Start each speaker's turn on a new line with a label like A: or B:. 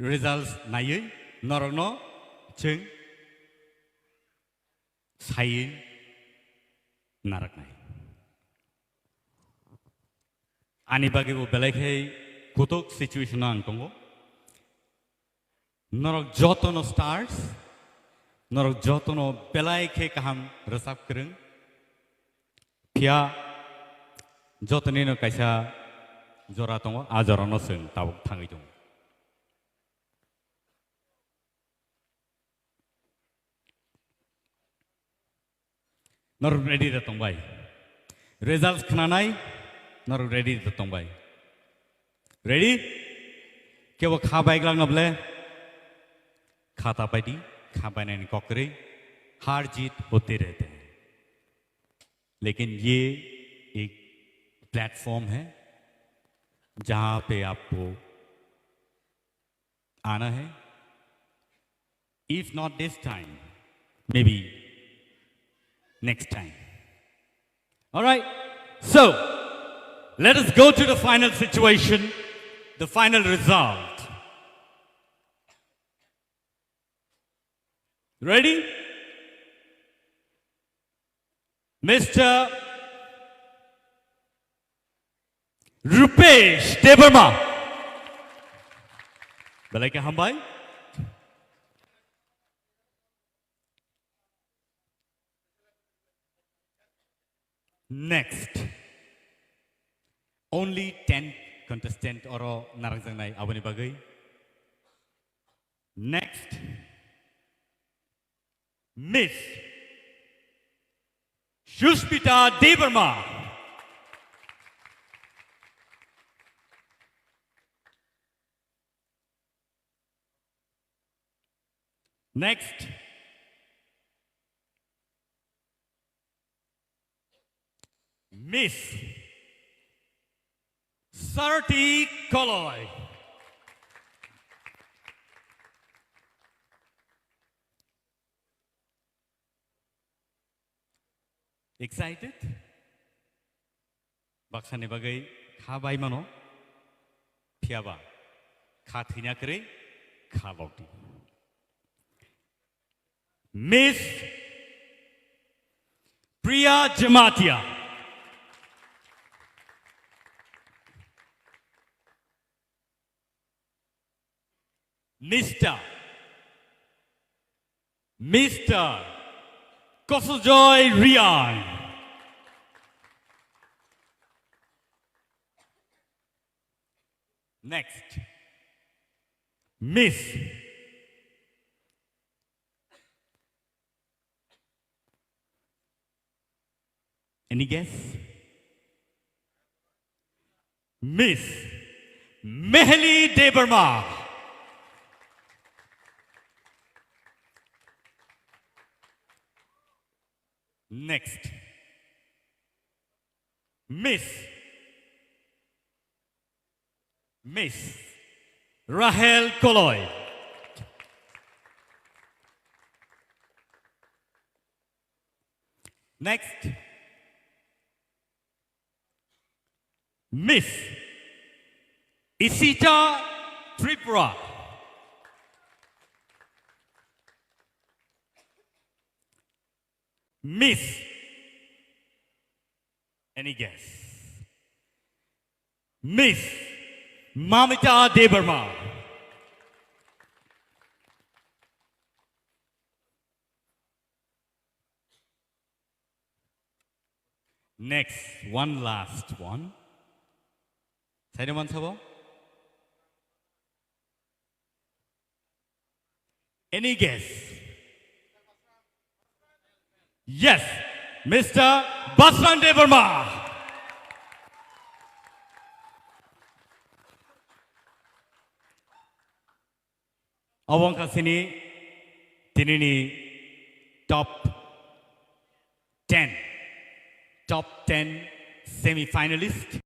A: results naयै नरनो जों सायै नारकनाय आनि बागैबो बेलायखै कुतुक सिचुएशन आं दङ नरक जतनो स्टार्स नरक जतनो बेलायखै काहाम रोसाब करं फिया जतनिनो कायसा जरा दङ आ जरानो जों ताबुक थाङै दङ नरक रेडी दा तंबाय रिजल्ट्स खोनानाय नरक रेडी दा तंबाय रेडी केवो खाबाय ग्लांगबले खाता बायदि खाबायनायनि ककरे हार जीत होते रहते हैं लेकिन ये एक प्लेटफॉर्म है जहां पे आपको आना है if not this time may be next time. All right. So, let us go to the final situation, the final result. Ready? Mr. Rupesh Debarma. Balaika Hambai. Next, only 10 contestants oro narangjang nai abani bagai. Next, Miss Shushmita Debarma. Next, Miss Sarti Koloy. Excited? Baksane bagai khabai mano phiaba khathina kare khabauti. Miss Priya Jamatia. Mr. Kosojoy Rian. Next, Miss any guess? Miss Mehli Debarma. Next, Miss Rahel Koloy. Next, Miss Isita Tipra. Miss, any guess? Miss Mamita Debarma. Next, one last one. Side one sabo. Any guess? Yes, Mr. Basran Debarma. Awang kasini tinini top 10 semi-finalists.